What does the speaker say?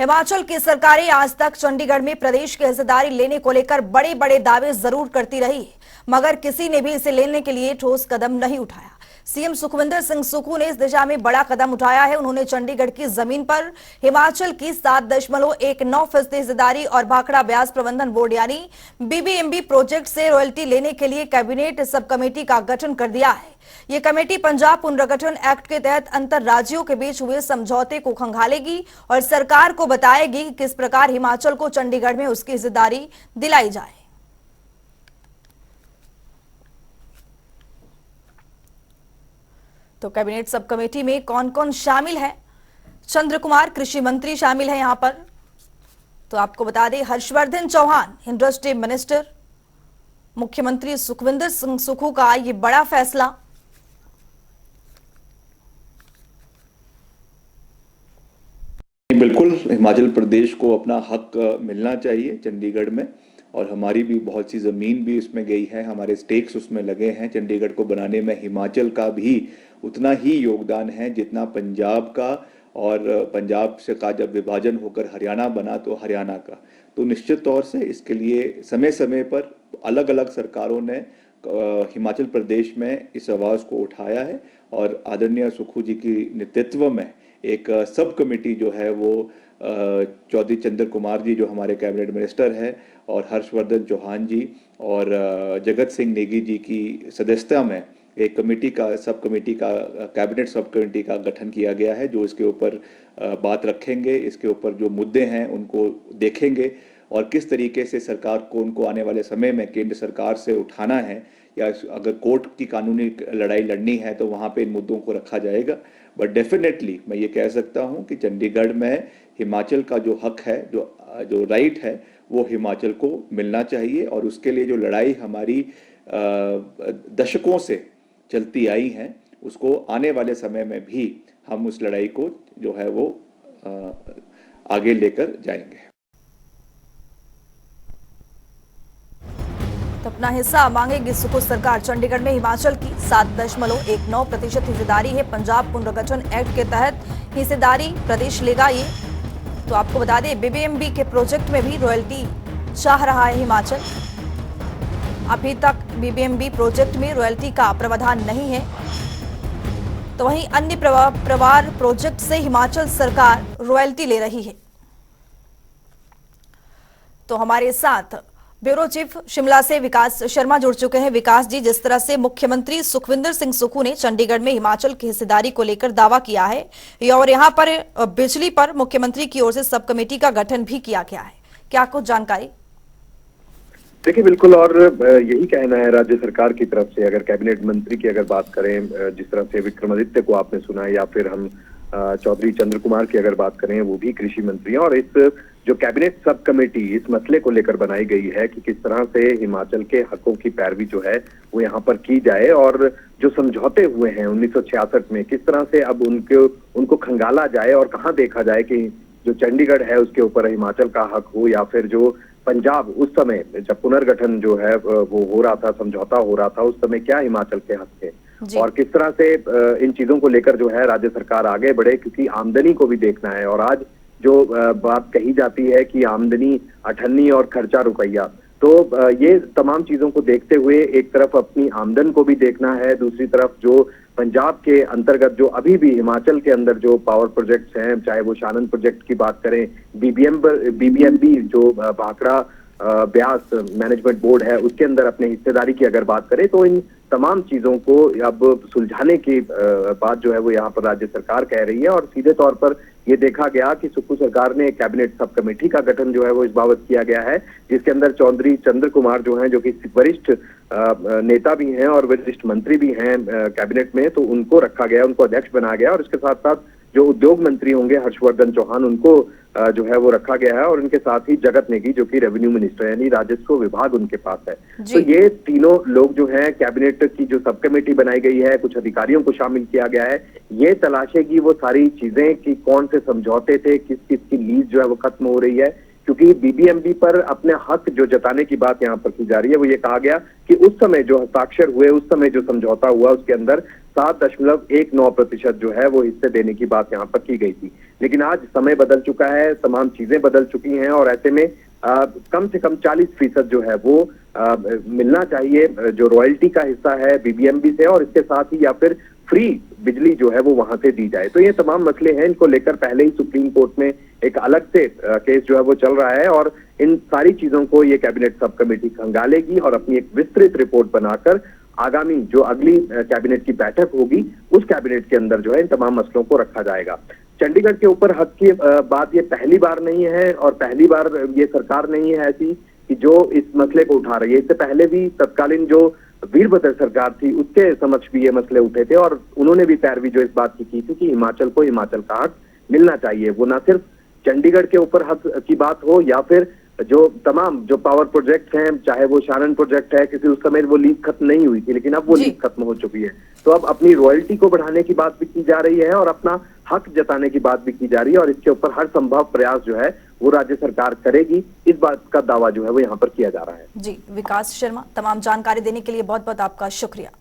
हिमाचल की सरकारें आज तक चंडीगढ़ में प्रदेश की हिस्सेदारी लेने को लेकर बड़े बड़े दावे जरूर करती रही, मगर किसी ने भी इसे लेने के लिए ठोस कदम नहीं उठाया। सीएम सुखविंदर सिंह सुक्खू ने इस दिशा में बड़ा कदम उठाया है। उन्होंने चंडीगढ़ की जमीन पर हिमाचल की 7.19% हिस्सेदारी और भाखड़ा ब्यास प्रबंधन बोर्ड यानी बीबीएमबी प्रोजेक्ट से रॉयल्टी लेने के लिए कैबिनेट सब कमेटी का गठन कर दिया है। ये कमेटी पंजाब पुनर्गठन एक्ट के तहत अंतर राज्यों के बीच हुए समझौते को खंगालेगी और सरकार को बताएगी कि किस प्रकार हिमाचल को चंडीगढ़ में उसकी हिस्सेदारी दिलाई जाए। तो कैबिनेट सब कमेटी में कौन कौन शामिल है? चंद्र कुमार कृषि मंत्री शामिल है यहां पर। तो आपको बता दें, हर्षवर्धन चौहान इंडस्ट्री मिनिस्टर, मुख्यमंत्री सुखविंदर सिंह सुक्खू का ये बड़ा फैसला। बिल्कुल, हिमाचल प्रदेश को अपना हक मिलना चाहिए चंडीगढ़ में, और हमारी भी बहुत सी ज़मीन भी उसमें गई है, हमारे स्टेक्स उसमें लगे हैं। चंडीगढ़ को बनाने में हिमाचल का भी उतना ही योगदान है जितना पंजाब का, और पंजाब से का जब विभाजन होकर हरियाणा बना तो हरियाणा का। तो निश्चित तौर से इसके लिए समय समय पर अलग अलग सरकारों ने हिमाचल प्रदेश में इस आवाज़ को उठाया है, और आदरणीय सुक्खू जी की नेतृत्व में एक सब कमेटी जो है वो चौधरी चंद्र कुमार जी जो हमारे कैबिनेट मिनिस्टर हैं, और हर्षवर्धन चौहान जी और जगत सिंह नेगी जी की सदस्यता में एक कमेटी का सब कमेटी का कैबिनेट सब कमेटी का गठन किया गया है, जो इसके ऊपर बात रखेंगे, इसके ऊपर जो मुद्दे हैं उनको देखेंगे, और किस तरीके से सरकार को उनको आने वाले समय में केंद्र सरकार से उठाना है, या अगर कोर्ट की कानूनी लड़ाई लड़नी है तो वहाँ पे इन मुद्दों को रखा जाएगा। बट डेफिनेटली मैं ये कह सकता हूँ कि चंडीगढ़ में हिमाचल का जो हक है, जो राइट है, वो हिमाचल को मिलना चाहिए, और उसके लिए जो लड़ाई हमारी दशकों से चलती आई है, उसको आने वाले समय में भी हम उस लड़ाई को जो है वो आगे लेकर जाएंगे। तो अपना हिस्सा मांगेगी सुक्खू सरकार। चंडीगढ़ में हिमाचल की 7.19% हिस्सेदारी है। पंजाब पुनर्गठन एक्ट के तहत हिस्सेदारी प्रदेश लेगा ये। तो आपको बता दें, बीबीएमबी के प्रोजेक्ट में भी रॉयल्टी चाह रहा है हिमाचल। अभी तक बीबीएमबी प्रोजेक्ट में रॉयल्टी का प्रावधान नहीं है, तो वहीं अन्य प्रवार प्रोजेक्ट से हिमाचल सरकार रॉयल्टी ले रही है। तो हमारे साथ ब्यूरो चीफ शिमला से विकास शर्मा जुड़ चुके हैं। विकास जी, जिस तरह से मुख्यमंत्री सुखविंदर सिंह सुक्खू ने चंडीगढ़ में हिमाचल की हिस्सेदारी को लेकर दावा किया है, और यहां पर बिजली पर मुख्यमंत्री की ओर से सब कमेटी का गठन भी किया गया है, क्या कुछ जानकारी? देखिए, बिल्कुल, और यही कहना है राज्य सरकार की तरफ से। अगर कैबिनेट मंत्री की अगर बात करें, जिस तरह से विक्रमादित्य को आपने सुना, या फिर हम चौधरी चंद्र कुमार की अगर बात करें, वो भी कृषि मंत्री हैं, और इस जो कैबिनेट सब कमेटी इस मसले को लेकर बनाई गई है कि किस तरह से हिमाचल के हकों की पैरवी जो है वो यहाँ पर की जाए, और जो समझौते हुए हैं 1966 में किस तरह से अब उनको खंगाला जाए, और कहाँ देखा जाए कि जो चंडीगढ़ है उसके ऊपर हिमाचल का हक हो, या फिर जो पंजाब उस समय जब पुनर्गठन जो है वो हो रहा था, समझौता हो रहा था, उस समय क्या हिमाचल के हक थे, और किस तरह से इन चीजों को लेकर जो है राज्य सरकार आगे बढ़े, क्योंकि आमदनी को भी देखना है। और आज जो बात कही जाती है कि आमदनी अठन्नी और खर्चा रुपया, तो ये तमाम चीजों को देखते हुए एक तरफ अपनी आमदन को भी देखना है, दूसरी तरफ जो पंजाब के अंतर्गत जो अभी भी हिमाचल के अंदर जो पावर प्रोजेक्ट्स हैं, चाहे वो शानन प्रोजेक्ट की बात करें, बीबीएमबी जो भाखड़ा ब्यास मैनेजमेंट बोर्ड है, उसके अंदर अपने हिस्सेदारी की अगर बात करें, तो इन तमाम चीजों को अब सुलझाने की बात जो है वो यहाँ पर राज्य सरकार कह रही है। और सीधे तौर पर ये देखा गया कि सुक्खू सरकार ने कैबिनेट सब कमेटी का गठन जो है वो इस बाबत किया गया है, जिसके अंदर चौधरी चंद्र कुमार जो हैं, जो कि वरिष्ठ नेता भी हैं और वरिष्ठ मंत्री भी हैं कैबिनेट में, तो उनको रखा गया, उनको अध्यक्ष बनाया गया। और इसके साथ साथ जो उद्योग मंत्री होंगे हर्षवर्धन चौहान, उनको जो है वो रखा गया है, और उनके साथ ही जगत नेगी जो कि रेवेन्यू मिनिस्टर यानी राजस्व विभाग उनके पास है। तो ये तीनों लोग जो हैं, कैबिनेट की जो सब कमेटी बनाई गई है, कुछ अधिकारियों को शामिल किया गया है, ये तलाशेगी वो सारी चीजें कि कौन से समझौते थे, किस किस की लीज जो है वो खत्म हो रही है, क्योंकि क्योंकि बीबीएमबी पर अपने हक जो जताने की बात यहाँ पर की जा रही है, वो ये कहा गया कि उस समय जो हस्ताक्षर हुए, उस समय जो समझौता हुआ, उसके अंदर 7.19% जो है वो हिस्से देने की बात यहाँ पर की गई थी। लेकिन आज समय बदल चुका है, तमाम चीजें बदल चुकी हैं और ऐसे में कम से कम 40% जो है वो मिलना चाहिए, जो रॉयल्टी का हिस्सा है बीबीएमबी से, और इसके साथ ही या फिर फ्री बिजली जो है वो वहां से दी जाए। तो ये तमाम मसले हैं, इनको लेकर पहले ही सुप्रीम कोर्ट में एक अलग से केस जो है वो चल रहा है और इन सारी चीजों को ये कैबिनेट सब कमेटी खंगालेगी और अपनी एक विस्तृत रिपोर्ट बनाकर आगामी जो अगली कैबिनेट की बैठक होगी उस कैबिनेट के अंदर जो है इन तमाम मसलों को रखा जाएगा। चंडीगढ़ के ऊपर हक की बात ये पहली बार नहीं है और पहली बार ये सरकार नहीं है ऐसी कि जो इस मसले को उठा रही है। इससे पहले भी तत्कालीन जो वीरभद्र सरकार थी उसके समक्ष भी ये मसले उठे थे और उन्होंने भी पैरवी जो इस बात की थी कि हिमाचल को हिमाचल का हक मिलना चाहिए। वो ना सिर्फ चंडीगढ़ के ऊपर हक की बात हो या फिर जो तमाम जो पावर प्रोजेक्ट हैं, चाहे वो शारण प्रोजेक्ट है, किसी उस समय वो लीक खत्म नहीं हुई थी लेकिन अब वो लीक खत्म हो चुकी है, तो अब अपनी रॉयल्टी को बढ़ाने की बात भी की जा रही है और अपना हक जताने की बात भी की जा रही है और इसके ऊपर हर संभव प्रयास जो है वो राज्य सरकार करेगी, इस बात का दावा जो है वो यहाँ पर किया जा रहा है। जी, विकास शर्मा, तमाम जानकारी देने के लिए बहुत बहुत आपका शुक्रिया।